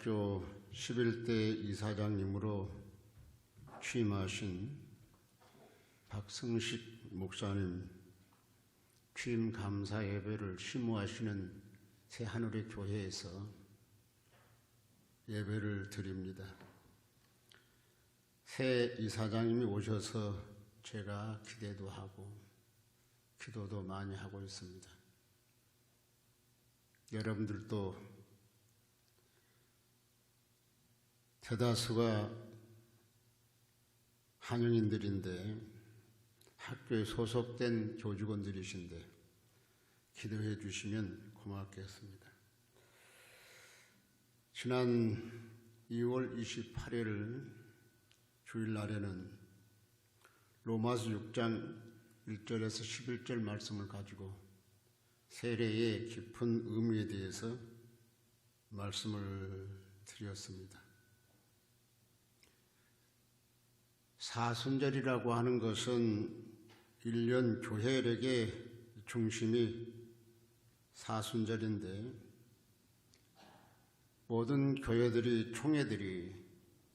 대학교 11대 이사장님으로 취임하신 박승식 목사님 취임 감사 예배를 심호하시는 새하늘의 교회에서 예배를 드립니다. 새 이사장님이 오셔서 제가 기대도 하고 기도도 많이 하고 있습니다. 여러분들도 대다수가 한영인들인데 학교에 소속된 교직원들이신데 기도해 주시면 고맙겠습니다. 지난 2월 28일 주일날에는 로마서 6장 1절에서 11절 말씀을 가지고 세례의 깊은 의미에 대해서 말씀을 드렸습니다. 사순절이라고 하는 것은 1년 교회력의 중심이 사순절인데 모든 교회들이 총회들이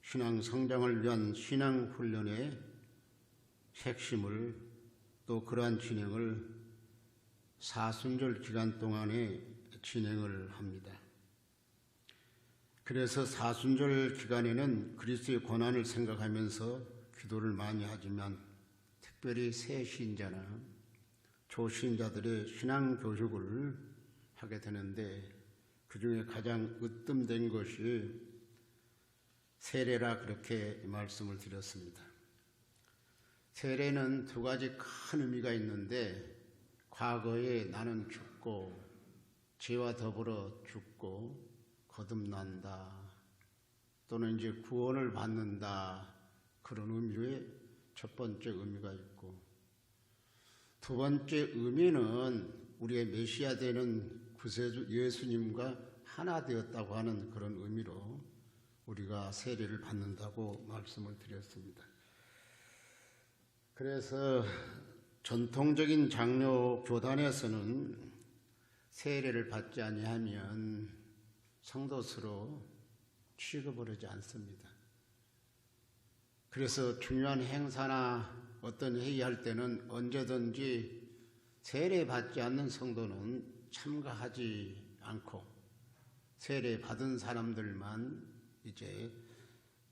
신앙 성장을 위한 신앙 훈련의 핵심을 또 그러한 진행을 사순절 기간 동안에 진행을 합니다. 그래서 사순절 기간에는 그리스도의 고난을 생각하면서 기도를 많이 하지만 특별히 새 신자나 조신자들의 신앙 교육을 하게 되는데 그 중에 가장 으뜸된 것이 세례라 그렇게 말씀을 드렸습니다. 세례는 두 가지 큰 의미가 있는데 과거에 나는 죽고 죄와 더불어 죽고 거듭난다 또는 이제 구원을 받는다 그런 의미의 첫 번째 의미가 있고 두 번째 의미는 우리의 메시아 되는 구세주 예수님과 하나 되었다고 하는 그런 의미로 우리가 세례를 받는다고 말씀을 드렸습니다. 그래서 전통적인 장로 교단에서는 세례를 받지 아니하면 성도수로 취급을 하지 않습니다. 그래서 중요한 행사나 어떤 회의할 때는 언제든지 세례 받지 않는 성도는 참가하지 않고 세례 받은 사람들만 이제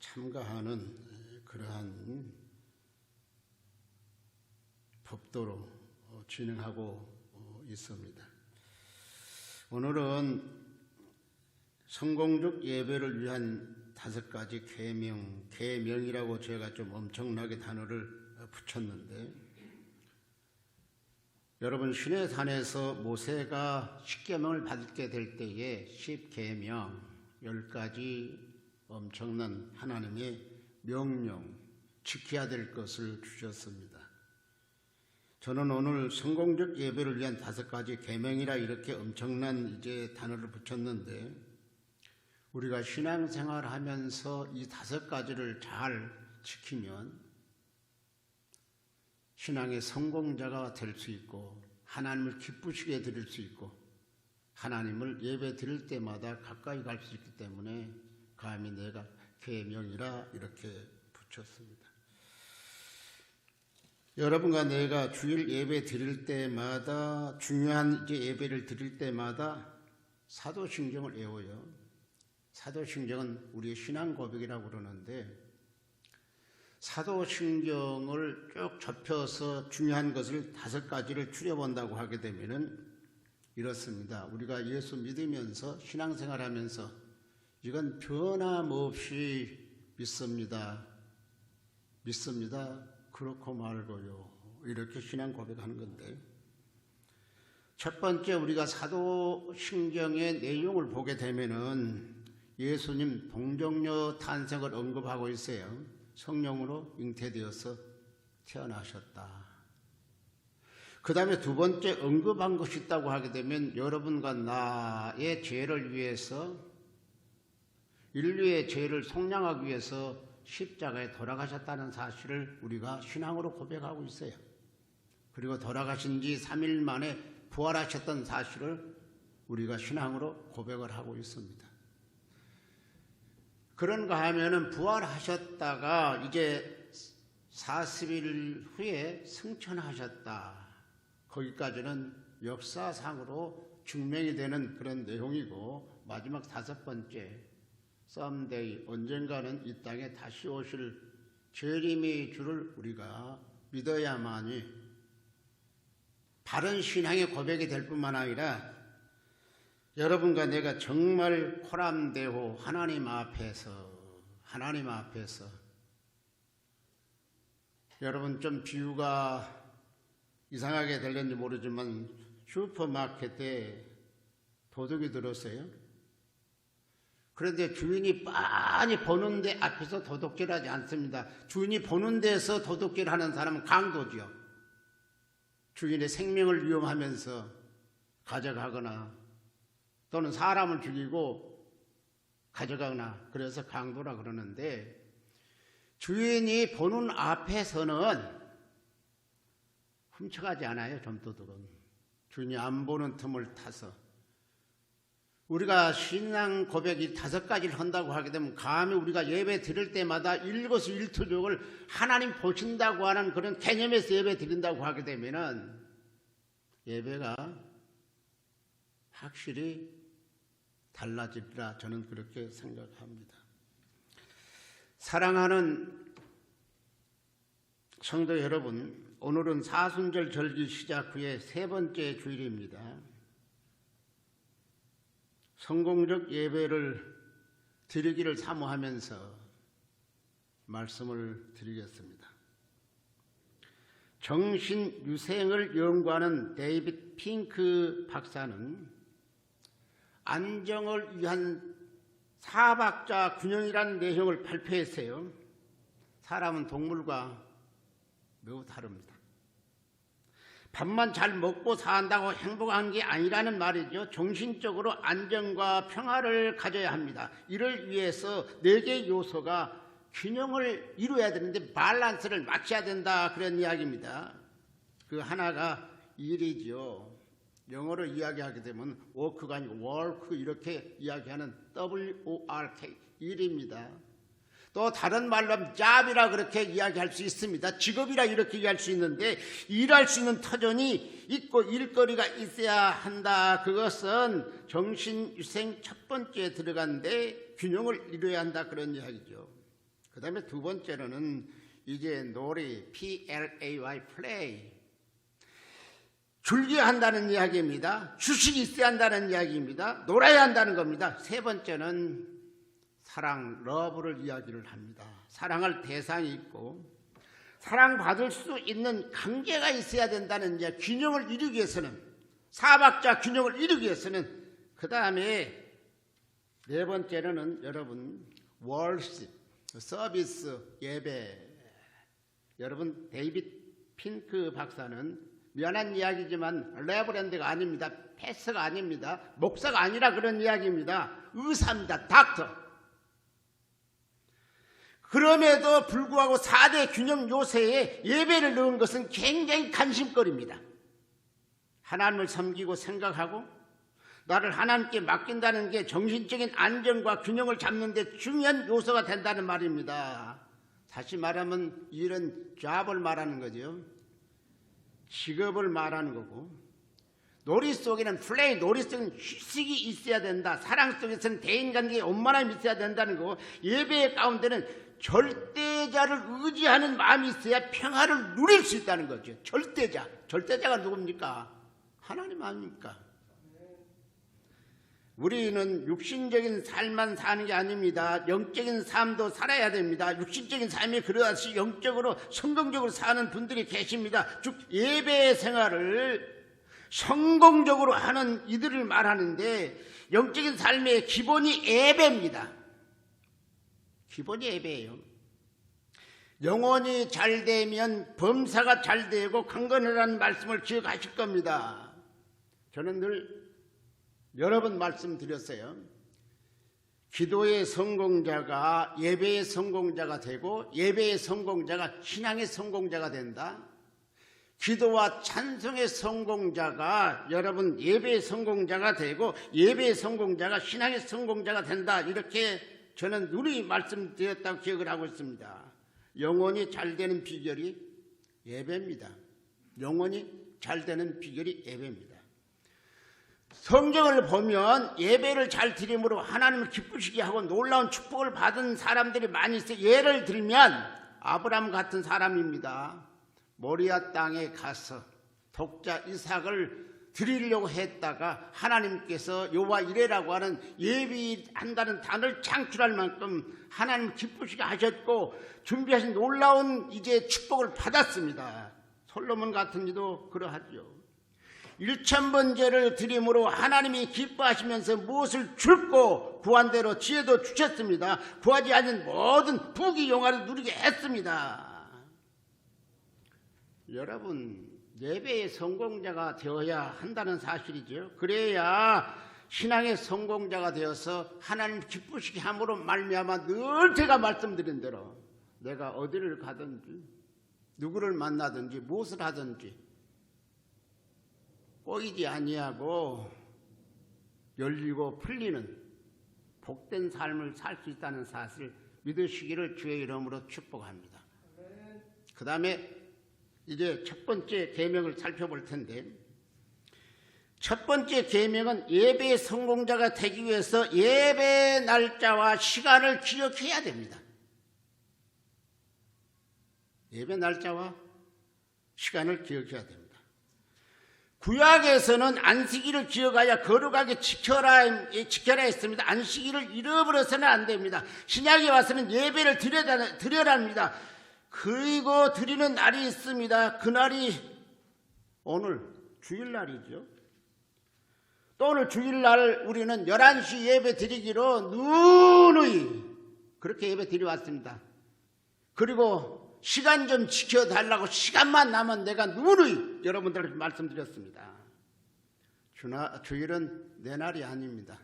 참가하는 그러한 법도로 진행하고 있습니다. 오늘은 성공적 예배를 위한 5가지 계명이라고 제가 좀 엄청나게 단어를 붙였는데 여러분 시내산에서 모세가 10계명을 받게 될 때에 10계명 10가지 엄청난 하나님의 명령 지켜야 될 것을 주셨습니다. 저는 오늘 성공적 예배를 위한 5가지 계명이라 이렇게 엄청난 이제 단어를 붙였는데 우리가 신앙생활을 하면서 이 5가지를 잘 지키면 신앙의 성공자가 될 수 있고 하나님을 기쁘시게 드릴 수 있고 하나님을 예배 드릴 때마다 가까이 갈 수 있기 때문에 감히 내가 계명이라 이렇게 붙였습니다. 여러분과 내가 주일 예배 드릴 때마다 중요한 이제 예배를 드릴 때마다 사도신경을 외워요. 사도신경은 우리의 신앙 고백이라고 그러는데 사도신경을 쭉 접혀서 중요한 것을 5가지를 추려본다고 하게 되면은 이렇습니다. 우리가 예수 믿으면서 신앙생활하면서 이건 변함없이 믿습니다. 그렇고 말고요. 이렇게 신앙 고백하는 건데 첫 번째 우리가 사도신경의 내용을 보게 되면은 예수님 동정녀 탄생을 언급하고 있어요. 성령으로 잉태되어서 태어나셨다. 그 다음에 두 번째 언급한 것이 있다고 하게 되면 여러분과 나의 죄를 위해서 인류의 죄를 속량하기 위해서 십자가에 돌아가셨다는 사실을 우리가 신앙으로 고백하고 있어요. 그리고 돌아가신 지 3일 만에 부활하셨던 사실을 우리가 신앙으로 고백을 하고 있습니다. 그런가 하면은 부활하셨다가 이제 40일 후에 승천하셨다. 거기까지는 역사상으로 증명이 되는 그런 내용이고, 마지막 5번째, someday, 언젠가는 이 땅에 다시 오실 재림의 주를 우리가 믿어야만이 바른 신앙의 고백이 될 뿐만 아니라 여러분과 내가 정말 코람되고 하나님 앞에서 여러분, 좀 비유가 이상하게 들렸는지 모르지만 슈퍼마켓에 도둑이 들었어요. 그런데 주인이 빤히 보는 데 앞에서 도둑질하지 않습니다. 주인이 보는 데서 도둑질하는 사람은 강도죠. 주인의 생명을 위험하면서 가져가거나 또는 사람을 죽이고 가져가거나, 그래서 강도라 그러는데, 주인이 보는 앞에서는 훔쳐가지 않아요. 점도둑은 주인이 안 보는 틈을 타서. 우리가 신앙 고백이 5가지를 한다고 하게 되면, 감히 우리가 예배 드릴 때마다 일거수일투족을 하나님 보신다고 하는 그런 개념에서 예배 드린다고 하게 되면은 예배가 확실히 달라지리라, 저는 그렇게 생각합니다. 사랑하는 성도 여러분, 오늘은 사순절 절기 시작 후에 3번째 주일입니다. 성공적 예배를 드리기를 사모하면서 말씀을 드리겠습니다. 정신유생을 연구하는 데이빗 핑크 박사는 안정을 위한 4박자 균형이라는 내용을 발표했어요. 사람은 동물과 매우 다릅니다. 밥만 잘 먹고 산다고 행복한 게 아니라는 말이죠. 정신적으로 안정과 평화를 가져야 합니다. 이를 위해서 4개의 요소가 균형을 이루어야 되는데 밸런스를 맞춰야 된다, 그런 이야기입니다. 그 하나가 일이죠. 영어로 이야기하게 되면 work가 아니고 work, 이렇게 이야기하는 WORK, 일입니다. 또 다른 말로 하면 job이라 그렇게 이야기할 수 있습니다. 직업이라 이렇게 이야기할 수 있는데, 일할 수 있는 터전이 있고 일거리가 있어야 한다. 그것은 정신유생 첫 번째에 들어간데 균형을 이루어야 한다, 그런 이야기죠. 그 다음에 2번째로는 이제 놀이, PLAY, play, 즐겨야 한다는 이야기입니다. 주식이 있어야 한다는 이야기입니다. 놀아야 한다는 겁니다. 3번째는 사랑, 러브를 이야기를 합니다. 사랑할 대상이 있고 사랑받을 수 있는 관계가 있어야 된다는 이제 균형을 이루기 위해서는, 4박자 균형을 이루기 위해서는. 그 다음에 4번째로는 여러분, 월십, 서비스, 예배. 여러분, 데이빗 핑크 박사는 미안한 이야기지만 레버랜드가 아닙니다. 패스가 아닙니다. 목사가 아니라 그런 이야기입니다. 의사입니다. 닥터. 그럼에도 불구하고 4대 균형 요새에 예배를 넣은 것은 굉장히 관심거리입니다. 하나님을 섬기고 생각하고 나를 하나님께 맡긴다는 게 정신적인 안정과 균형을 잡는 데 중요한 요소가 된다는 말입니다. 다시 말하면 일은 잡을 말하는 거죠. 직업을 말하는 거고, 놀이 속에는 플레이, 놀이 속에는 휴식이 있어야 된다. 사랑 속에서는 대인관계에 원만함이 있어야 된다는 거고, 예배 가운데는 절대자를 의지하는 마음이 있어야 평화를 누릴 수 있다는 거죠. 절대자가 누굽니까? 하나님 아닙니까? 우리는 육신적인 삶만 사는 게 아닙니다. 영적인 삶도 살아야 됩니다. 육신적인 삶이 그러하시 영적으로 성공적으로 사는 분들이 계십니다. 즉 예배 생활을 성공적으로 하는 이들을 말하는데, 영적인 삶의 기본이 예배입니다. 기본이 예배예요. 영혼이 잘 되면 범사가 잘 되고 강건하라는 말씀을 기억하실 겁니다. 저는 늘 여러 번 말씀드렸어요. 기도의 성공자가 예배의 성공자가 되고, 예배의 성공자가 신앙의 성공자가 된다. 기도와 찬송의 성공자가 여러분 예배의 성공자가 되고, 예배의 성공자가 신앙의 성공자가 된다. 이렇게 저는 누누이 말씀드렸다고 기억을 하고 있습니다. 영혼이 잘 되는 비결이 예배입니다. 영혼이 잘 되는 비결이 예배입니다. 성경을 보면 예배를 잘 드림으로 하나님을 기쁘시게 하고 놀라운 축복을 받은 사람들이 많이 있어요. 예를 들면 아브라함 같은 사람입니다. 모리아 땅에 가서 독자 이삭을 드리려고 했다가 하나님께서 여호와 이레라고 하는 예비한다는 단어를 창출할 만큼 하나님 기쁘시게 하셨고 준비하신 놀라운 이제 축복을 받았습니다. 솔로몬 같은 이도 그러하죠. 1000번제를 드림으로 하나님이 기뻐하시면서 무엇을 줄고 구한 대로 지혜도 주셨습니다. 구하지 않은 모든 부귀 영화를 누리게 했습니다. 여러분, 예배의 성공자가 되어야 한다는 사실이죠. 그래야 신앙의 성공자가 되어서 하나님 기쁘시게 함으로 말미암아 늘 제가 말씀드린 대로 내가 어디를 가든지 누구를 만나든지 무엇을 하든지 꼬이지 아니하고 열리고 풀리는 복된 삶을 살 수 있다는 사실을 믿으시기를 주의 이름으로 축복합니다. 그 다음에 이제 첫 번째 계명을 살펴볼 텐데, 첫 번째 계명은 예배의 성공자가 되기 위해서 예배 날짜와 시간을 기억해야 됩니다. 예배 날짜와 시간을 기억해야 됩니다. 구약에서는 안식일을 기억하여 거룩하게 지켜라 했습니다. 안식일을 잃어버려서는 안 됩니다. 신약에 와서는 예배를 드려야 합니다. 그리고 드리는 날이 있습니다. 그날이 오늘 주일날이죠. 또 오늘 주일날 우리는 11시 예배 드리기로 누누이 그렇게 예배 드려왔습니다. 그리고 시간 좀 지켜달라고 시간만 나면 내가 누누이 여러분들에게 말씀드렸습니다. 주일은 내 날이 아닙니다.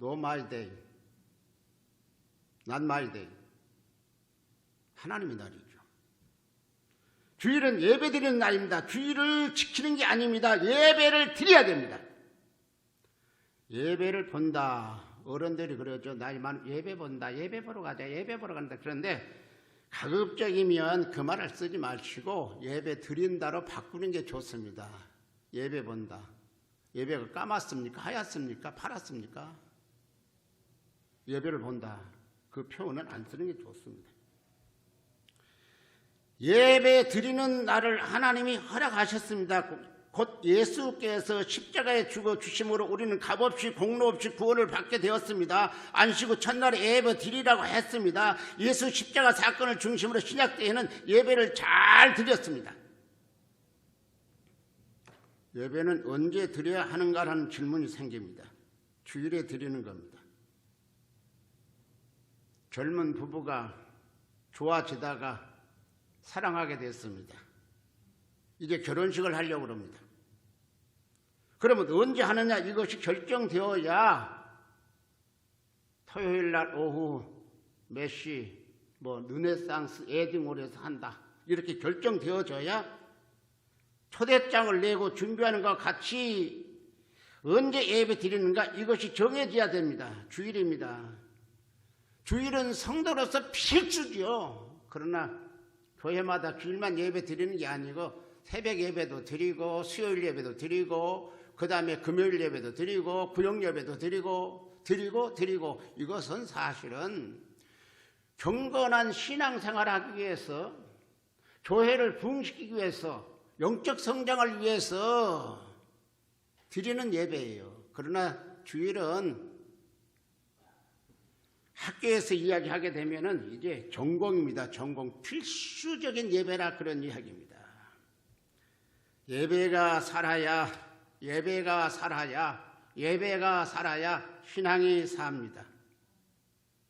No my day, not my day. 하나님의 날이죠. 주일은 예배 드리는 날입니다. 주일을 지키는 게 아닙니다. 예배를 드려야 됩니다. 예배를 본다. 어른들이 그러죠. 나이 많은 예배 본다. 예배 보러 가자. 예배 보러 간다. 그런데 가급적이면 그 말을 쓰지 마시고 예배 드린다로 바꾸는 게 좋습니다. 예배 본다. 예배가 까맣습니까? 하얗습니까? 파랗습니까? 예배를 본다. 그 표현은 안 쓰는 게 좋습니다. 예배 드리는 날을 하나님이 허락하셨습니다. 곧 예수께서 십자가에 죽어 주심으로 우리는 값없이 공로 없이 구원을 받게 되었습니다. 안식 후 첫날에 예배 드리라고 했습니다. 예수 십자가 사건을 중심으로 신약 때에는 예배를 잘 드렸습니다. 예배는 언제 드려야 하는가라는 질문이 생깁니다. 주일에 드리는 겁니다. 젊은 부부가 좋아지다가 사랑하게 됐습니다. 이제 결혼식을 하려고 합니다. 그러면 언제 하느냐 이것이 결정되어야 토요일 날 오후 몇 시 르네상스 에딩홀에서 한다 이렇게 결정되어져야 초대장을 내고 준비하는 것과 같이 언제 예배 드리는가 이것이 정해져야 됩니다. 주일입니다. 주일은 성도로서 필수죠. 그러나 교회마다 주일만 예배 드리는 게 아니고 새벽 예배도 드리고 수요일 예배도 드리고 그 다음에 금요일 예배도 드리고 구역 예배도 드리고 이것은 사실은 경건한 신앙생활을 하기 위해서 교회를 부흥시키기 위해서 영적 성장을 위해서 드리는 예배예요. 그러나 주일은 학교에서 이야기하게 되면은 이제 전공입니다. 전공 필수적인 예배라 그런 이야기입니다. 예배가 살아야 신앙이 삽니다.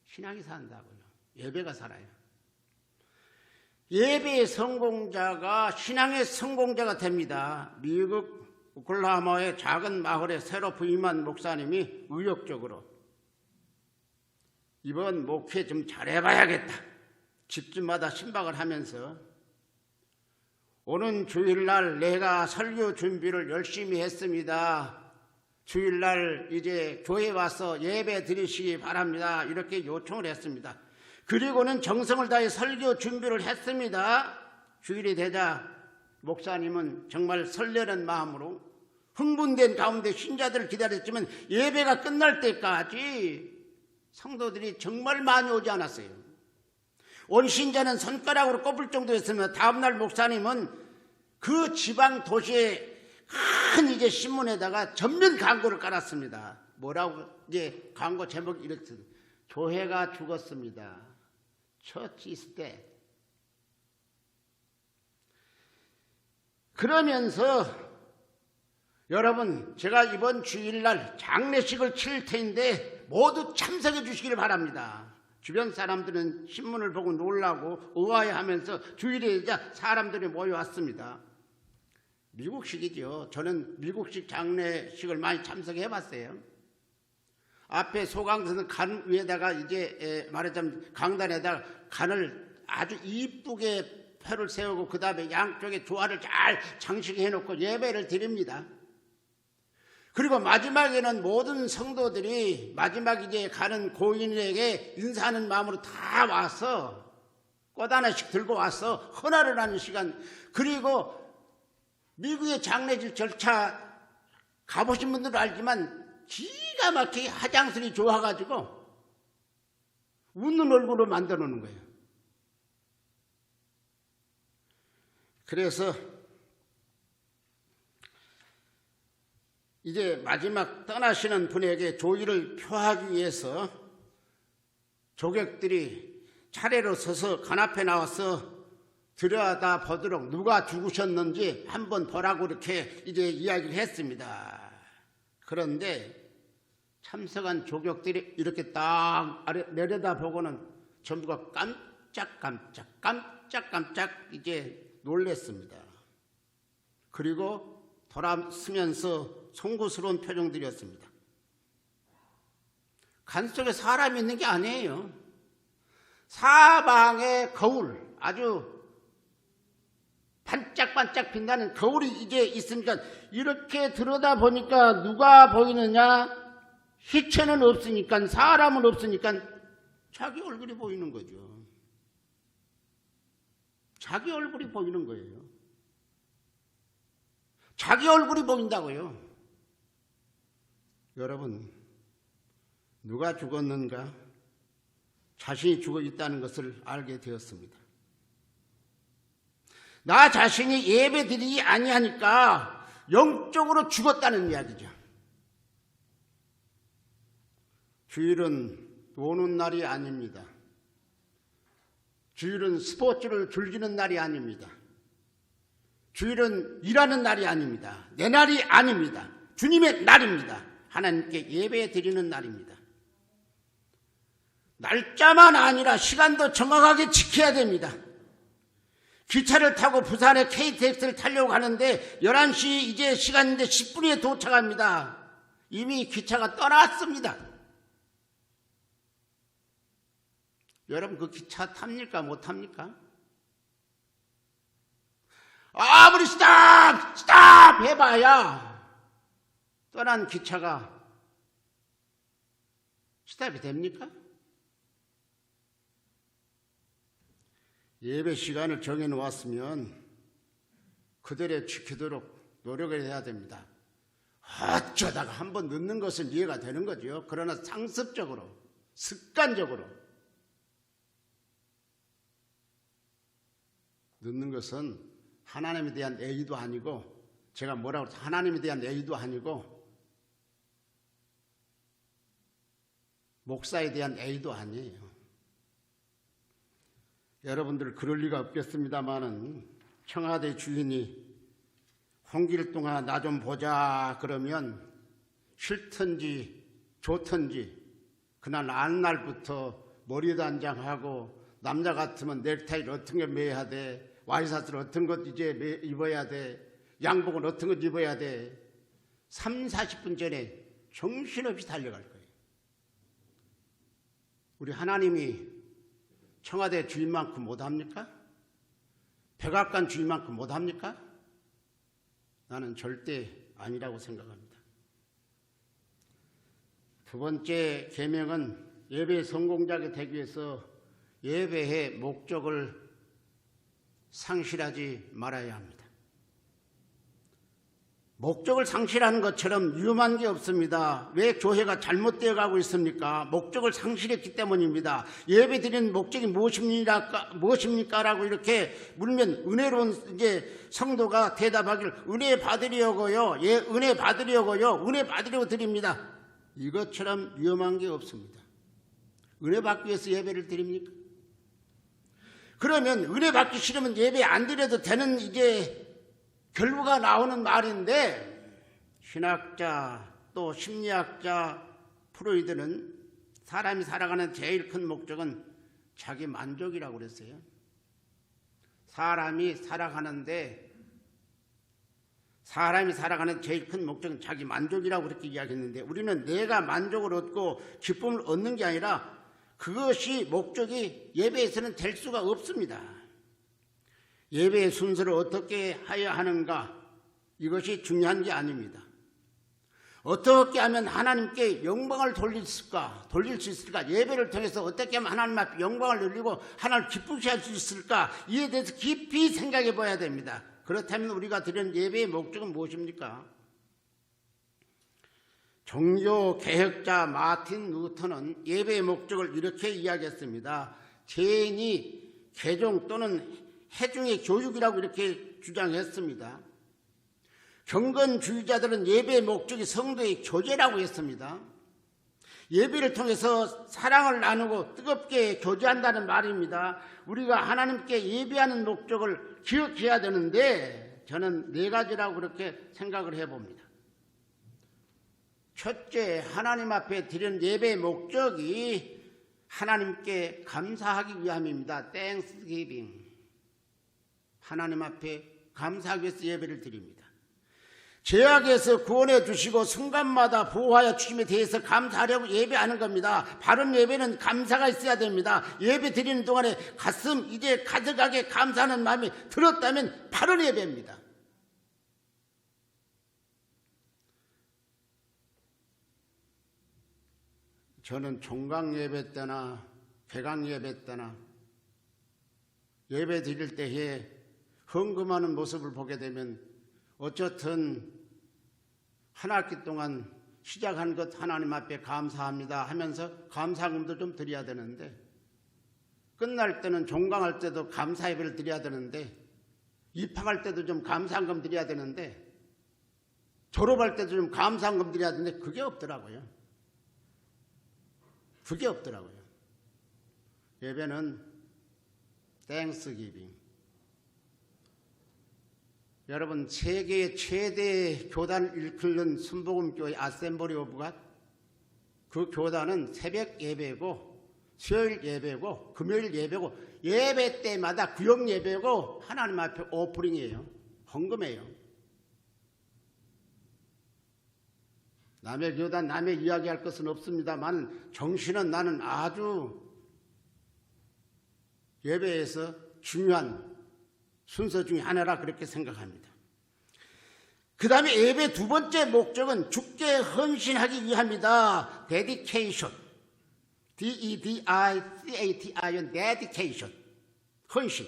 신앙이 산다고요. 예배가 살아요. 예배의 성공자가 신앙의 성공자가 됩니다. 미국 오클라호마의 작은 마을에 새로 부임한 목사님이 의욕적으로 이번 목회 좀 잘해봐야겠다. 집집마다 신방을 하면서 오는 주일날 내가 설교 준비를 열심히 했습니다. 주일날 이제 교회 와서 예배 드리시기 바랍니다. 이렇게 요청을 했습니다. 그리고는 정성을 다해 설교 준비를 했습니다. 주일이 되자 목사님은 정말 설레는 마음으로 흥분된 가운데 신자들을 기다렸지만 예배가 끝날 때까지 성도들이 정말 많이 오지 않았어요. 온 신자는 손가락으로 꼽을 정도였으면 다음날 목사님은 그 지방 도시에 큰 이제 신문에다가 전면 광고를 깔았습니다. 뭐라고 이제 광고 제목이 이렇게 교회가 죽었습니다. Church is dead. 그러면서 여러분 제가 이번 주일날 장례식을 치를 텐데 모두 참석해 주시길 바랍니다. 주변 사람들은 신문을 보고 놀라고 의아해하면서 주일이자 사람들이 모여왔습니다. 미국식이죠. 저는 미국식 장례식을 많이 참석해 봤어요. 앞에 소강에서는 간 위에다가 이제 말하자면 강단에다가 간을 아주 이쁘게 표를 세우고 그 다음에 양쪽에 조화를 잘 장식해 놓고 예배를 드립니다. 그리고 마지막에는 모든 성도들이 마지막 이제 가는 고인에게 인사하는 마음으로 다 와서 꽃 하나씩 들고 와서 헌화를 하는 시간. 그리고 미국의 장례식 절차 가보신 분들은 알지만 기가 막히게 화장실이 좋아가지고 웃는 얼굴로 만들어 놓는 거예요. 그래서 이제 마지막 떠나시는 분에게 조의를 표하기 위해서 조객들이 차례로 서서 간 앞에 나와서 들여다 보도록 누가 죽으셨는지 한번 보라고 이렇게 이제 이야기를 했습니다. 그런데 참석한 조격들이 이렇게 딱 내려다 보고는 전부가 깜짝깜짝 이제 놀랬습니다. 그리고 돌아서면서 송구스러운 표정들이었습니다. 간 속에 사람이 있는 게 아니에요. 사방에 거울, 아주 반짝반짝 빛나는 거울이 이제 있으니까 이렇게 들여다보니까 누가 보이느냐? 시체는 없으니까, 사람은 없으니까 자기 얼굴이 보이는 거죠. 자기 얼굴이 보이는 거예요. 자기 얼굴이 보인다고요. 여러분, 누가 죽었는가? 자신이 죽어 있다는 것을 알게 되었습니다. 나 자신이 예배드리지 아니하니까 영적으로 죽었다는 이야기죠. 주일은 노는 날이 아닙니다. 주일은 스포츠를 즐기는 날이 아닙니다. 주일은 일하는 날이 아닙니다. 내 날이 아닙니다. 주님의 날입니다. 하나님께 예배 드리는 날입니다. 날짜만 아니라 시간도 정확하게 지켜야 됩니다. 기차를 타고 부산에 KTX를 타려고 하는데 11시 이제 시간인데 10분에 도착합니다. 이미 기차가 떠났습니다. 여러분 그 기차 탑니까? 못 탑니까? 아무리 스탑 해봐야 떠난 기차가 스탑이 됩니까? 예배 시간을 정해놓았으면 그대로 지키도록 노력을 해야 됩니다. 어쩌다가 한번 늦는 것은 이해가 되는 거죠. 그러나 상습적으로, 습관적으로 늦는 것은 하나님에 대한 애의도 아니고, 제가 뭐라고 해서 하나님에 대한 애의도 아니고 목사에 대한 애의도 아니에요. 여러분들 그럴 리가 없겠습니다마는 청와대 주인이 홍길동아 나 좀 보자 그러면 싫든지 좋든지 그날 안 날부터 머리 단장하고 남자 같으면 넥타이를 어떤 거 매야 돼, 와이셔츠를 어떤 것 이제 입어야 돼, 양복은 어떤 것 입어야 돼. 30-40분 전에 정신없이 달려갈 거예요. 우리 하나님이 청와대 주인만큼 못합니까? 백악관 주인만큼 못합니까? 나는 절대 아니라고 생각합니다. 두 번째 계명은 예배 성공자가 되기 위해서 예배의 목적을 상실하지 말아야 합니다. 목적을 상실하는 것처럼 위험한 게 없습니다. 왜 교회가 잘못되어 가고 있습니까? 목적을 상실했기 때문입니다. 예배 드리는 목적이 무엇입니까? 라고 이렇게 물으면 은혜로운 이제 성도가 대답하기를 은혜 받으려고요. 예, 은혜 받으려고요. 은혜 받으려고 드립니다. 이것처럼 위험한 게 없습니다. 은혜 받기 위해서 예배를 드립니까? 그러면 은혜 받기 싫으면 예배 안 드려도 되는 이제 결과가 나오는 말인데, 신학자 또 심리학자 프로이드는 사람이 살아가는 제일 큰 목적은 자기 만족이라고 그랬어요. 사람이 살아가는 제일 큰 목적은 자기 만족이라고 그렇게 이야기했는데, 우리는 내가 만족을 얻고 기쁨을 얻는 게 아니라 그것이 목적이 예배에서는 될 수가 없습니다. 예배의 순서를 어떻게 해야 하는가, 이것이 중요한 게 아닙니다. 어떻게 하면 하나님께 영광을 돌릴 수 있을까? 예배를 통해서 어떻게 하면 하나님 앞에 영광을 돌리고 하나님을 기쁘게 할 수 있을까? 이에 대해서 깊이 생각해 봐야 됩니다. 그렇다면 우리가 드리는 예배의 목적은 무엇입니까? 종교 개혁자 마틴 루터는 예배의 목적을 이렇게 이야기했습니다. 죄인이 개종 또는 해중의 교육이라고 이렇게 주장했습니다. 경건주의자들은 예배의 목적이 성도의 교제라고 했습니다. 예배를 통해서 사랑을 나누고 뜨겁게 교제한다는 말입니다. 우리가 하나님께 예배하는 목적을 기억해야 되는데, 저는 네 가지라고 그렇게 생각을 해봅니다. 첫째, 하나님 앞에 드리는 예배의 목적이 하나님께 감사하기 위함입니다. Thanksgiving. 하나님 앞에 감사하기 위해서 예배를 드립니다. 죄악에서 구원해 주시고 순간마다 보호하여 주심에 대해서 감사하려고 예배하는 겁니다. 바른 예배는 감사가 있어야 됩니다. 예배 드리는 동안에 가슴 이제 가득하게 감사하는 마음이 들었다면 바른 예배입니다. 저는 종강 예배 때나 개강 예배 때나 예배 드릴 때에 헌금하는 모습을 보게 되면 어쨌든 한 학기 동안 시작한 것 하나님 앞에 감사합니다 하면서 감사금도 좀 드려야 되는데, 끝날 때는 종강할 때도 감사 예배를 드려야 되는데, 입학할 때도 좀 감사금 드려야 되는데, 졸업할 때도 좀 감사금 드려야 되는데 그게 없더라고요. 예배는 땡스기빙. 여러분, 세계의 최대 교단을 일컫는 순복음교회 아셈블리 오브 갓, 그 교단은 새벽 예배고 수요일 예배고 금요일 예배고 예배 때마다 구역 예배고 하나님 앞에 오프링이에요. 헌금이에요. 남의 교단 남의 이야기할 것은 없습니다만 정신은 나는 아주 예배에서 중요한 순서 중에 하나라 그렇게 생각합니다. 그 다음에 예배 두 번째 목적은 주께 헌신하기 위함이다. Dedication. D-E-D-I-C-A-T-I-O-N. Dedication. 헌신.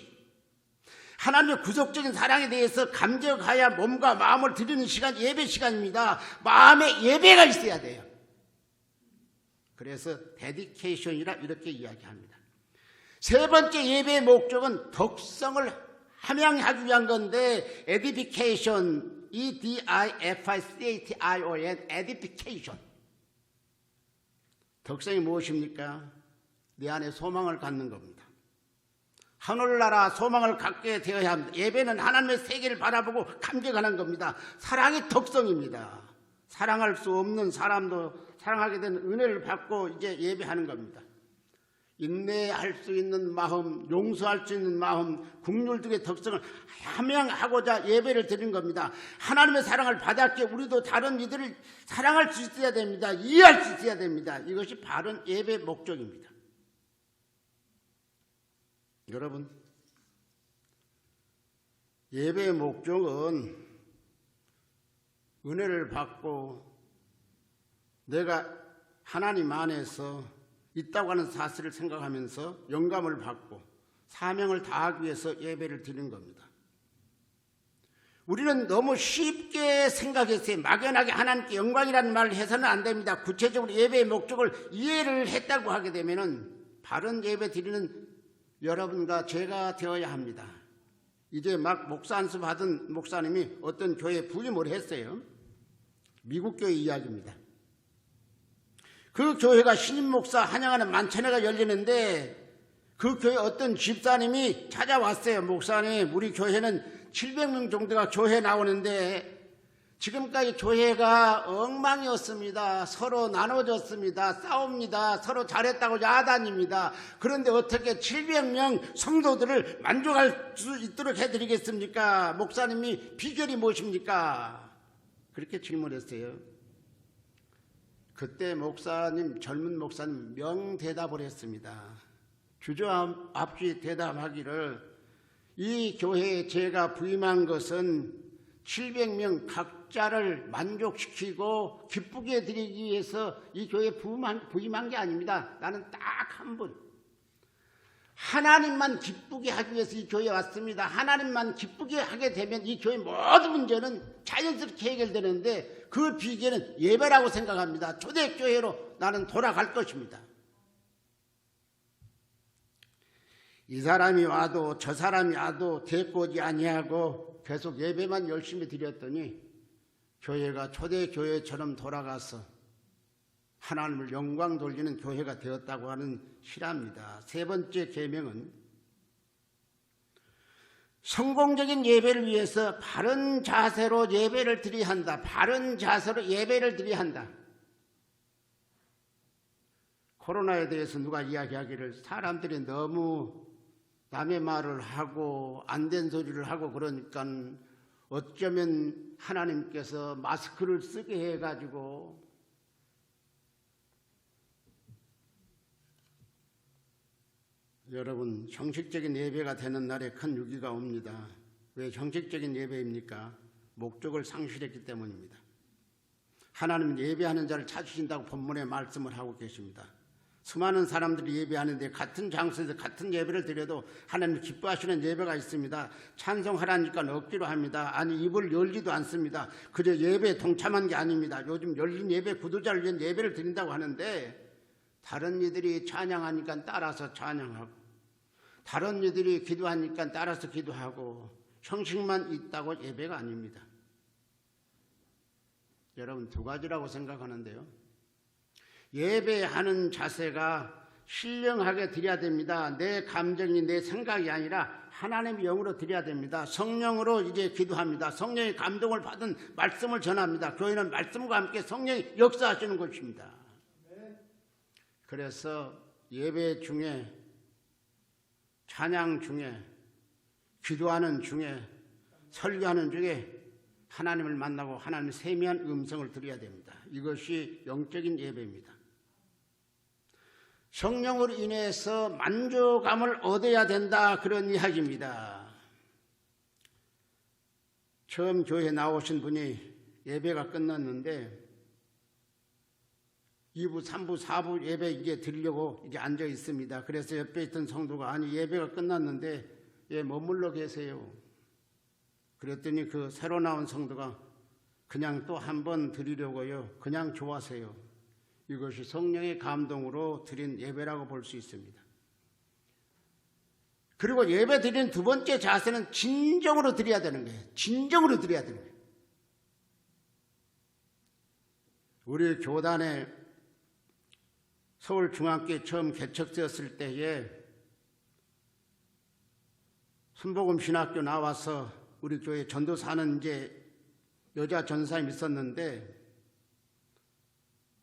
하나님의 구속적인 사랑에 대해서 감격하여 몸과 마음을 드리는 시간, 예배 시간입니다. 마음에 예배가 있어야 돼요. 그래서 데디케이션이라 이렇게 이야기합니다. 세 번째 예배의 목적은 덕성을 함양하기 위한 건데, edification, E-D-I-F-I-C-A-T-I-O-N, edification. 덕성이 무엇입니까? 내 안에 소망을 갖는 겁니다. 하늘나라 소망을 갖게 되어야 합니다. 예배는 하나님의 세계를 바라보고 감격하는 겁니다. 사랑이 덕성입니다. 사랑할 수 없는 사람도 사랑하게 되는 은혜를 받고 이제 예배하는 겁니다. 인내할 수 있는 마음, 용서할 수 있는 마음, 국률들의 덕성을 함양하고자 예배를 드린 겁니다. 하나님의 사랑을 받았기에 우리도 다른 이들을 사랑할 수 있어야 됩니다. 이해할 수 있어야 됩니다. 이것이 바른 예배의 목적입니다. 여러분, 예배의 목적은 은혜를 받고 내가 하나님 안에서 있다고 하는 사실을 생각하면서 영감을 받고 사명을 다하기 위해서 예배를 드리는 겁니다. 우리는 너무 쉽게 생각했어요. 막연하게 하나님께 영광이라는 말을 해서는 안 됩니다. 구체적으로 예배의 목적을 이해를 했다고 하게 되면은 바른 예배 드리는 여러분과 제가 되어야 합니다. 이제 막 목사 안수 받은 목사님이 어떤 교회에 부임을 했어요. 미국 교회 이야기입니다. 그 교회가 신임 목사 환영하는 만찬회가 열리는데 그 교회 어떤 집사님이 찾아왔어요. 목사님, 우리 교회는 700명 정도가 교회 나오는데 지금까지 교회가 엉망이었습니다. 서로 나눠졌습니다. 싸웁니다. 서로 잘했다고 야단입니다. 그런데 어떻게 700명 성도들을 만족할 수 있도록 해드리겠습니까? 목사님이 비결이 무엇입니까? 그렇게 질문했어요. 그때 목사님, 젊은 목사님 명대답을 했습니다. 주저없이 대답하기를 이 교회에 제가 부임한 것은 700명 각자를 만족시키고 기쁘게 드리기 위해서 이 교회에 부임한 게 아닙니다. 나는 딱 한 분, 하나님만 기쁘게 하기 위해서 이 교회에 왔습니다. 하나님만 기쁘게 하게 되면 이 교회 모든 문제는 자연스럽게 해결되는데 그 비결은 예배라고 생각합니다. 초대교회로 나는 돌아갈 것입니다. 이 사람이 와도 저 사람이 와도 대꾸지 아니하고 계속 예배만 열심히 드렸더니 교회가 초대교회처럼 돌아가서 하나님을 영광 돌리는 교회가 되었다고 하는 실화입니다. 세 번째 계명은 성공적인 예배를 위해서 바른 자세로 예배를 드려야 한다. 바른 자세로 예배를 드려야 한다. 코로나에 대해서 누가 이야기하기를 사람들이 너무 남의 말을 하고 안 된 소리를 하고 그러니까 어쩌면 하나님께서 마스크를 쓰게 해가지고 여러분 형식적인 예배가 되는 날에 큰 위기가 옵니다. 왜 형식적인 예배입니까? 목적을 상실했기 때문입니다. 하나님은 예배하는 자를 찾으신다고 본문에 말씀을 하고 계십니다. 수많은 사람들이 예배하는데 같은 장소에서 같은 예배를 드려도 하나님 기뻐하시는 예배가 있습니다. 찬송하라니까 억지로 합니다. 아니 입을 열지도 않습니다. 그저 예배에 동참한 게 아닙니다. 요즘 열린 예배 구도자를 위한 예배를 드린다고 하는데 다른 이들이 찬양하니까 따라서 찬양하고 다른 이들이 기도하니까 따라서 기도하고 형식만 있다고 예배가 아닙니다. 여러분 두 가지라고 생각하는데요. 예배하는 자세가 신령하게 드려야 됩니다. 내 감정이 내 생각이 아니라 하나님의 영으로 드려야 됩니다. 성령으로 이제 기도합니다. 성령의 감동을 받은 말씀을 전합니다. 교회는 말씀과 함께 성령이 역사하시는 것입니다. 그래서 예배 중에 찬양 중에 기도하는 중에 설교하는 중에 하나님을 만나고 하나님의 세미한 음성을 드려야 됩니다. 이것이 영적인 예배입니다. 성령으로 인해서 만족감을 얻어야 된다 그런 이야기입니다. 처음 교회에 나오신 분이 예배가 끝났는데 2부, 3부, 4부 예배 이제 드리려고 이제 앉아 있습니다. 그래서 옆에 있던 성도가 아니 예배가 끝났는데 왜 머물러 계세요? 그랬더니 그 새로 나온 성도가 그냥 또 한 번 드리려고요. 그냥 좋아하세요. 이것이 성령의 감동으로 드린 예배라고 볼 수 있습니다. 그리고 예배 드리는 두 번째 자세는 진정으로 드려야 되는 거예요. 진정으로 드려야 되는 거예요. 우리 교단에 서울중앙교회 처음 개척되었을 때에 순복음신학교 나와서 우리 교회 전도사는 이제 여자 전사님 있었는데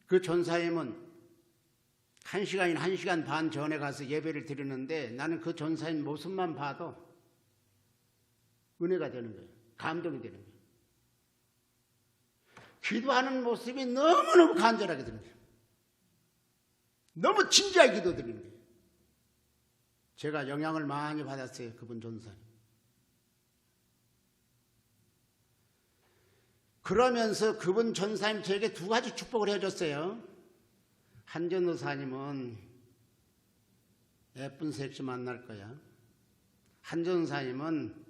그 전사님은 1시간이나 1시간 반 전에 가서 예배를 드리는데 나는 그 전사님 모습만 봐도 은혜가 되는 거예요. 감동이 되는 거예요. 기도하는 모습이 너무너무 간절하게 되는 거예요. 너무 진지하게 기도드리는 거예요. 제가 영향을 많이 받았어요. 그분 전사님. 그러면서 그분 전사님 저에게 두 가지 축복을 해줬어요. 한 전도사님은 예쁜 섹시 만날 거야. 한 전도사님은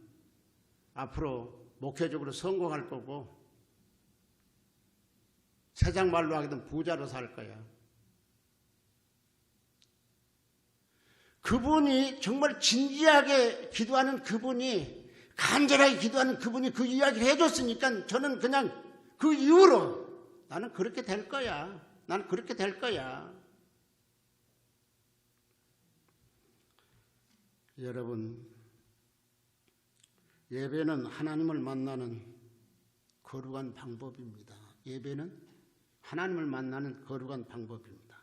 앞으로 목회적으로 성공할 거고 세상 말로 하기든 부자로 살 거야. 그분이 정말 진지하게 기도하는 그분이, 간절하게 기도하는 그분이 그 이야기를 해줬으니까 저는 그냥 그 이후로 나는 그렇게 될 거야. 나는 그렇게 될 거야. 여러분, 예배는 하나님을 만나는 거룩한 방법입니다. 예배는 하나님을 만나는 거룩한 방법입니다.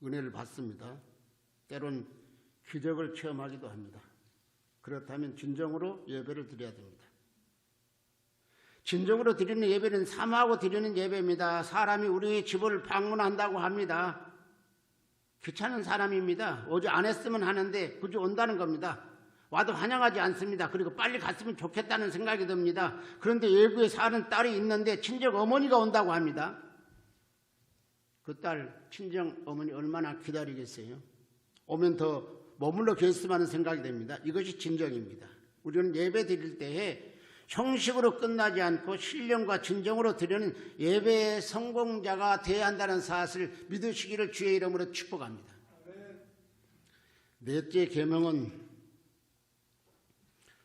은혜를 받습니다. 때론 기적을 체험하기도 합니다. 그렇다면 진정으로 예배를 드려야 됩니다. 진정으로 드리는 예배는 사모하고 드리는 예배입니다. 사람이 우리 집을 방문한다고 합니다. 귀찮은 사람입니다. 어제 안 했으면 하는데 굳이 온다는 겁니다. 와도 환영하지 않습니다. 그리고 빨리 갔으면 좋겠다는 생각이 듭니다. 그런데 외국에 사는 딸이 있는데 친정 어머니가 온다고 합니다. 그 딸 친정 어머니 얼마나 기다리겠어요? 오면 더 머물러 계셨으면 하는 생각이 됩니다. 이것이 진정입니다. 우리는 예배 드릴 때에 형식으로 끝나지 않고 신령과 진정으로 드리는 예배의 성공자가 되어야 한다는 사실을 믿으시기를 주의 이름으로 축복합니다. 넷째 계명은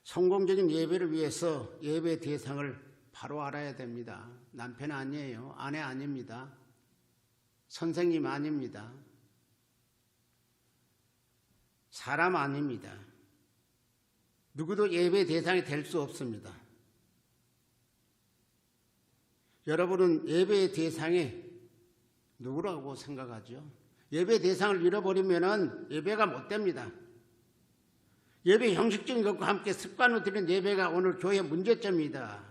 성공적인 예배를 위해서 예배 대상을 바로 알아야 됩니다. 남편 아니에요. 아내 아닙니다. 선생님 아닙니다. 사람 아닙니다. 누구도 예배 대상이 될 수 없습니다. 여러분은 예배의 대상이 누구라고 생각하죠? 예배 대상을 잃어버리면 예배가 못 됩니다. 예배 형식적인 것과 함께 습관으로 드리는 예배가 오늘 교회의 문제점입니다.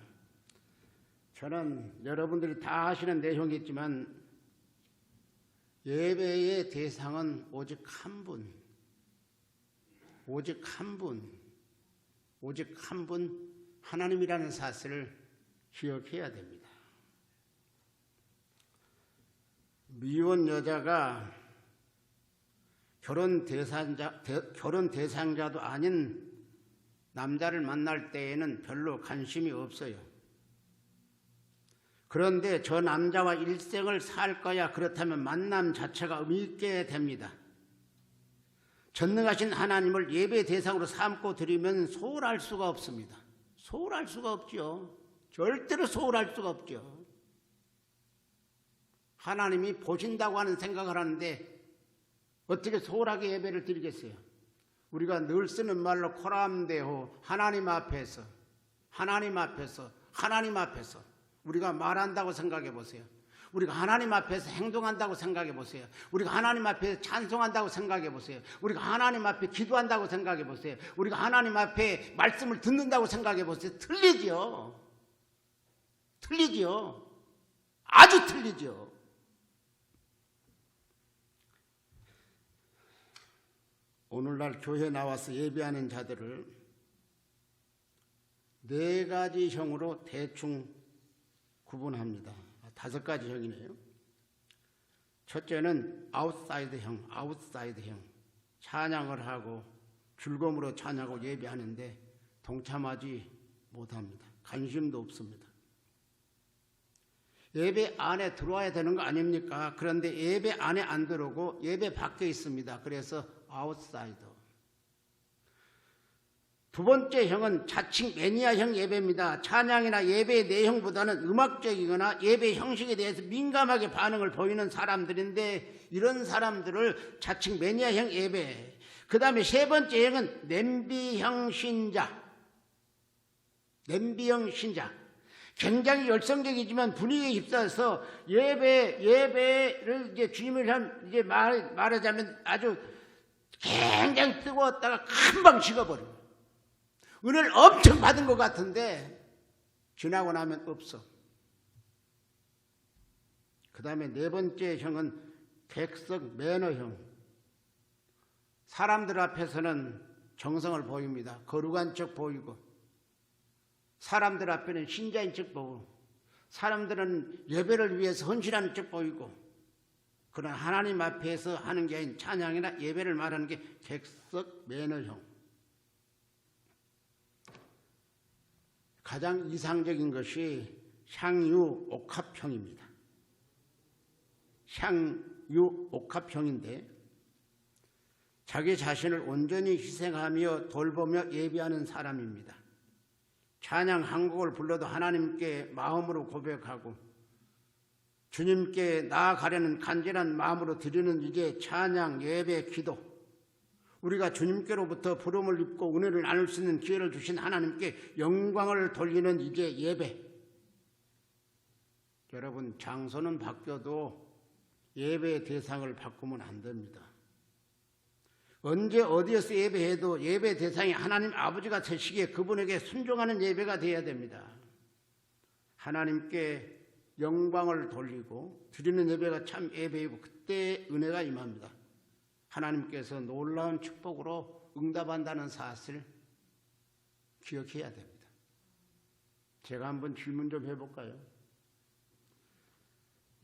저는 여러분들이 다 아시는 내용이겠지만 예배의 대상은 오직 한 분, 오직 한 분, 오직 한 분 하나님이라는 사실을 기억해야 됩니다. 미혼 여자가 결혼 대상자도 아닌 남자를 만날 때에는 별로 관심이 없어요. 그런데 저 남자와 일생을 살 거야, 그렇다면 만남 자체가 의미 있게 됩니다. 전능하신 하나님을 예배 대상으로 삼고 드리면 소홀할 수가 없습니다. 소홀할 수가 없죠. 절대로 소홀할 수가 없죠. 하나님이 보신다고 하는 생각을 하는데 어떻게 소홀하게 예배를 드리겠어요? 우리가 늘 쓰는 말로 코람데오, 하나님 앞에서 우리가 말한다고 생각해 보세요. 우리가 하나님 앞에서 행동한다고 생각해 보세요. 우리가 하나님 앞에 찬송한다고 생각해 보세요. 우리가 하나님 앞에 기도한다고 생각해 보세요. 우리가 하나님 앞에 말씀을 듣는다고 생각해 보세요. 틀리죠. 아주 틀리죠. 오늘날 교회에 나와서 예배하는 자들을 4가지 형으로 대충 구분합니다. 5가지 형이네요. 첫째는 아웃사이드형. 찬양을 하고 즐거움으로 찬양하고 예배하는데 동참하지 못합니다. 관심도 없습니다. 예배 안에 들어와야 되는 거 아닙니까? 그런데 예배 안에 안 들어오고 예배 밖에 있습니다. 그래서 아웃사이더. 두 번째 형은 자칭 매니아형 예배입니다. 찬양이나 예배의 내용보다는 음악적이거나 예배 형식에 대해서 민감하게 반응을 보이는 사람들인데 이런 사람들을 자칭 매니아형 예배. 그 다음에 세 번째 형은 냄비형 신자. 굉장히 열성적이지만 분위기에 휩싸여서 예배를 이제 주님을 이제 말하자면 아주 굉장히 뜨거웠다가 금방 식어버려. 은혜를 엄청 받은 것 같은데 지나고 나면 없어. 그 다음에 4번째 형은 객석 매너형. 사람들 앞에서는 정성을 보입니다. 거룩한 척 보이고 사람들 앞에는 신자인 척 보고 사람들은 예배를 위해서 헌신하는 척 보이고 그러나 하나님 앞에서 하는 게 아닌 찬양이나 예배를 말하는 게 객석 매너형. 가장 이상적인 것이 향유 옥합형입니다. 향유 옥합형인데 자기 자신을 온전히 희생하며 돌보며 예배하는 사람입니다. 찬양 한 곡을 불러도 하나님께 마음으로 고백하고 주님께 나아가려는 간절한 마음으로 드리는 이게 찬양, 예배, 기도. 우리가 주님께로부터 부름을 입고 은혜를 나눌 수 있는 기회를 주신 하나님께 영광을 돌리는 이게 예배. 여러분, 장소는 바뀌어도 예배의 대상을 바꾸면 안 됩니다. 언제 어디에서 예배해도 예배 대상이 하나님 아버지가 되시기에 그분에게 순종하는 예배가 되어야 됩니다. 하나님께 영광을 돌리고 드리는 예배가 참 예배이고 그때 은혜가 임합니다. 하나님께서 놀라운 축복으로 응답한다는 사실을 기억해야 됩니다. 제가 한번 질문 좀 해볼까요?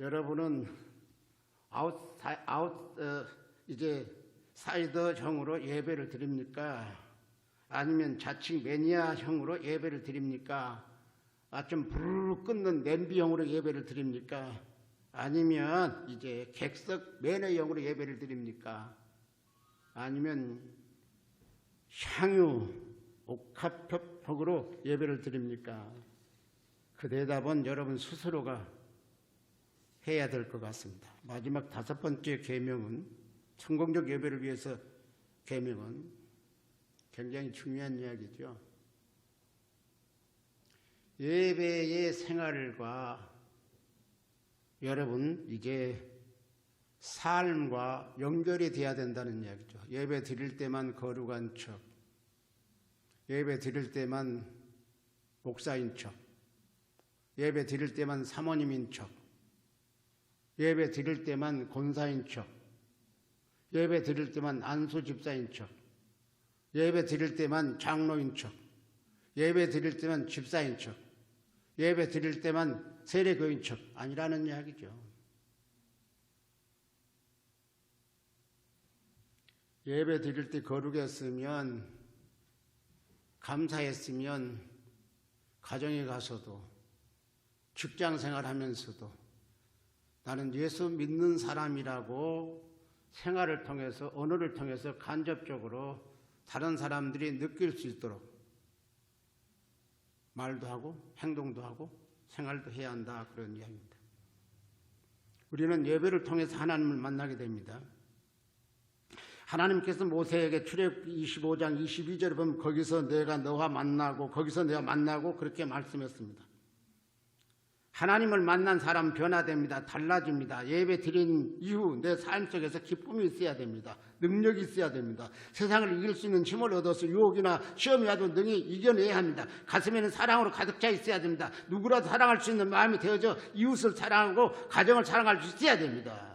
여러분은 사이더형으로 예배를 드립니까? 아니면 자칭 매니아형으로 예배를 드립니까? 좀 부르르 끊는 냄비형으로 예배를 드립니까? 아니면 이제 객석 매너형으로 예배를 드립니까? 아니면 향유 옥합형으로 예배를 드립니까? 그 대답은 여러분 스스로가 해야 될 것 같습니다. 마지막 5번째 계명은 성공적 예배를 위해서 계명은 굉장히 중요한 이야기죠. 예배의 생활과 여러분 이제 삶과 연결이 돼야 된다는 이야기죠. 예배 드릴 때만 거룩한 척, 예배 드릴 때만 목사인 척, 예배 드릴 때만 사모님인 척, 예배 드릴 때만 권사인 척, 예배 드릴 때만 안수 집사인 척, 예배 드릴 때만 장로인 척, 예배 드릴 때만 집사인 척, 예배 드릴 때만 세례교인 척 아니라는 이야기죠. 예배 드릴 때 거룩했으면, 감사했으면 가정에 가서도 직장 생활하면서도 나는 예수 믿는 사람이라고 생활을 통해서 언어를 통해서 간접적으로 다른 사람들이 느낄 수 있도록 말도 하고 행동도 하고 생활도 해야 한다, 그런 이야기입니다. 우리는 예배를 통해서 하나님을 만나게 됩니다. 하나님께서 모세에게 출애굽기 25장 22절에 보면 거기서 내가 너와 만나고 거기서 내가 만나고 그렇게 말씀했습니다. 하나님을 만난 사람 변화됩니다. 달라집니다. 예배 드린 이후 내 삶 속에서 기쁨이 있어야 됩니다. 능력이 있어야 됩니다. 세상을 이길 수 있는 힘을 얻어서 유혹이나 시험이 와도 능히 이겨내야 합니다. 가슴에는 사랑으로 가득 차 있어야 됩니다. 누구라도 사랑할 수 있는 마음이 되어져 이웃을 사랑하고 가정을 사랑할 수 있어야 됩니다.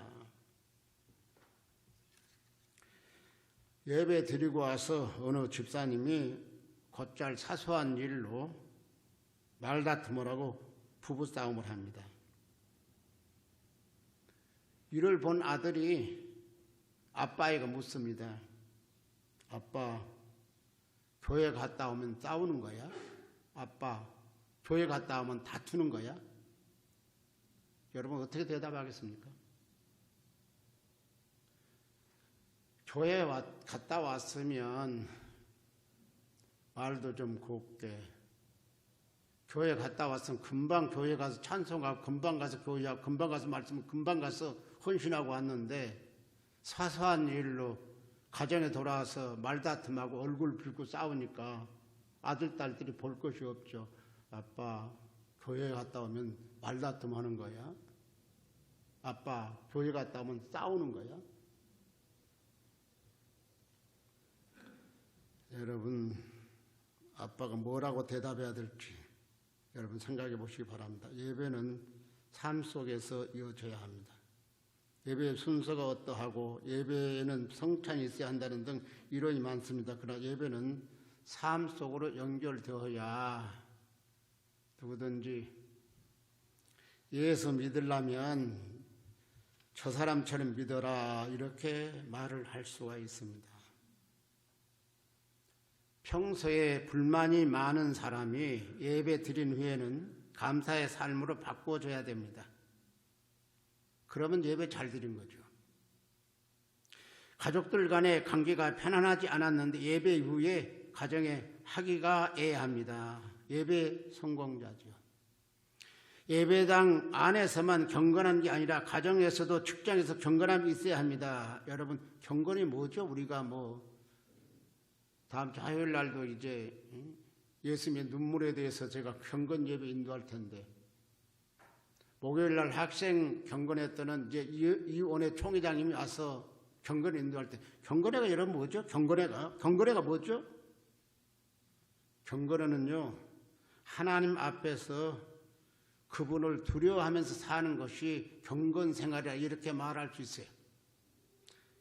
예배 드리고 와서 어느 집사님이 곧잘 사소한 일로 말다툼을 하고 부부싸움을 합니다. 이를 본 아들이 아빠에게 묻습니다. 아빠, 교회 갔다 오면 싸우는 거야? 아빠, 교회 갔다 오면 다투는 거야? 여러분 어떻게 대답하겠습니까? 교회 갔다 왔으면 말도 좀 곱게, 교회 갔다 왔으면 금방 교회 가서 찬송하고 금방 가서 교회하고 금방 가서 말씀 금방 가서 헌신하고 왔는데 사소한 일로 가정에 돌아와서 말다툼하고 얼굴 붉고 싸우니까 아들 딸들이 볼 것이 없죠. 아빠, 교회 갔다 오면 말다툼하는 거야? 아빠, 교회 갔다 오면 싸우는 거야? 여러분, 아빠가 뭐라고 대답해야 될지 여러분 생각해 보시기 바랍니다. 예배는 삶 속에서 이어져야 합니다. 예배의 순서가 어떠하고 예배에는 성찬이 있어야 한다는 등 이론이 많습니다. 그러나 예배는 삶 속으로 연결되어야 누구든지 예수 믿으려면 저 사람처럼 믿어라 이렇게 말을 할 수가 있습니다. 평소에 불만이 많은 사람이 예배 드린 후에는 감사의 삶으로 바꿔줘야 됩니다. 그러면 예배 잘 드린 거죠. 가족들 간의 관계가 편안하지 않았는데 예배 이후에 가정에 하기가 애합니다. 예배 성공자죠. 예배당 안에서만 경건한 게 아니라 가정에서도 직장에서 경건함이 있어야 합니다. 여러분, 경건이 뭐죠? 우리가 다음 주 화요일 날도 이제 예수님의 눈물에 대해서 제가 경건 예배 인도할 텐데, 목요일 날 학생 경건했더는 이제 이원회 총회장님이 와서 경건 인도할 때, 경건회가 여러분 뭐죠? 경건회가 뭐죠? 경건회는요, 하나님 앞에서 그분을 두려워하면서 사는 것이 경건 생활이라 이렇게 말할 수 있어요.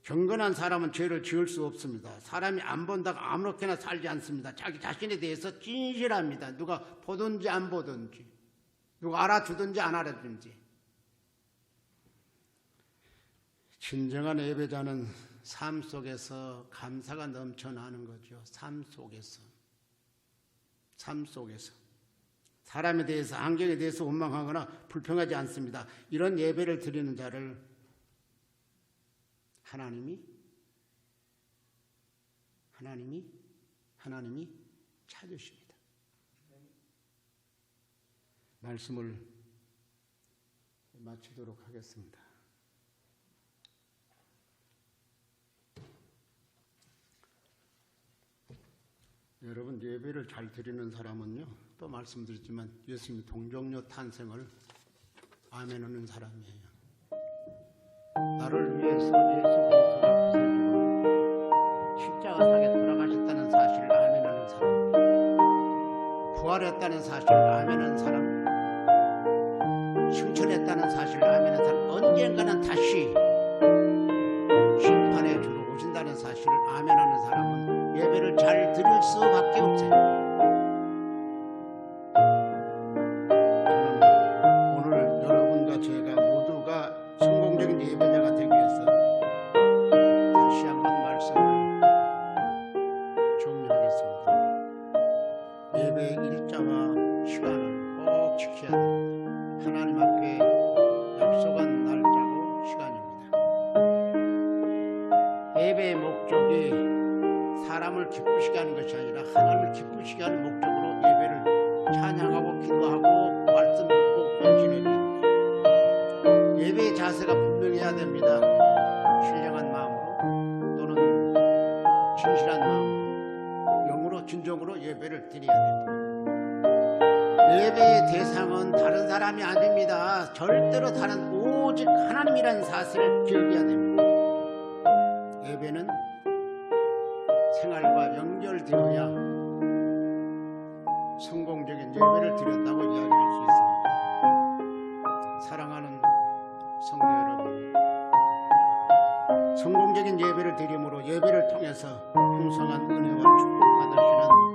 경건한 사람은 죄를 지을 수 없습니다. 사람이 안 본다고 아무렇게나 살지 않습니다. 자기 자신에 대해서 진실합니다. 누가 보든지 안 보든지, 누가 알아주든지 안 알아주든지. 진정한 예배자는 삶 속에서 감사가 넘쳐나는 거죠. 삶 속에서. 사람에 대해서, 환경에 대해서 원망하거나 불평하지 않습니다. 이런 예배를 드리는 자를 하나님이 찾으십니다. 말씀을 마치도록 하겠습니다. 여러분, 예배를 잘 드리는 사람은요, 또 말씀드렸지만 예수님이 동정녀 탄생을 아멘하는 사람이에요. 나를 위해서 예수 그리스도가 부활로 십자가상에 돌아가셨다는 사실을 아멘하는 사람, 부활했다는 사실을 아멘하는 사람, 승천했다는 사실을 아멘하는 사람, 언젠가는 다시 심판의 주로 오신다는 사실을 아멘하는 사람은 예배를 잘 드릴 수밖에 없어요. 예배자가 되기 위해서 다시 한번 말씀을 정리하겠습니다. 예배의 일자와 시간을 꼭 지켜야 됩니다. 하나님 앞에 약속한 날짜고 시간입니다. 예배의 목적이 사람을 기쁘시게 하는 것이 아니라 하나님을 기쁘시게 하는 목적으로 예배를 찬양하고 기도하고 말씀 듣고 헌신해야 됩니다. 예배의 자세가 분명해야 됩니다. 신령한 마음으로 또는 진실한 마음으로 영으로 진정으로 예배를 드려야 됩니다. 예배의 대상은 다른 사람이 아닙니다. 절대로 다른 오직 하나님이라는 사실을 기억해야 됩니다. 예배는 생활과 연결되어야 성공적인 예배를 드렸다고 이야기할 수 있습니다. 사랑하는 성도 여러분, 성공적인 예배를 드림으로 예배를 통해서 풍성한 은혜와 축복 받으시는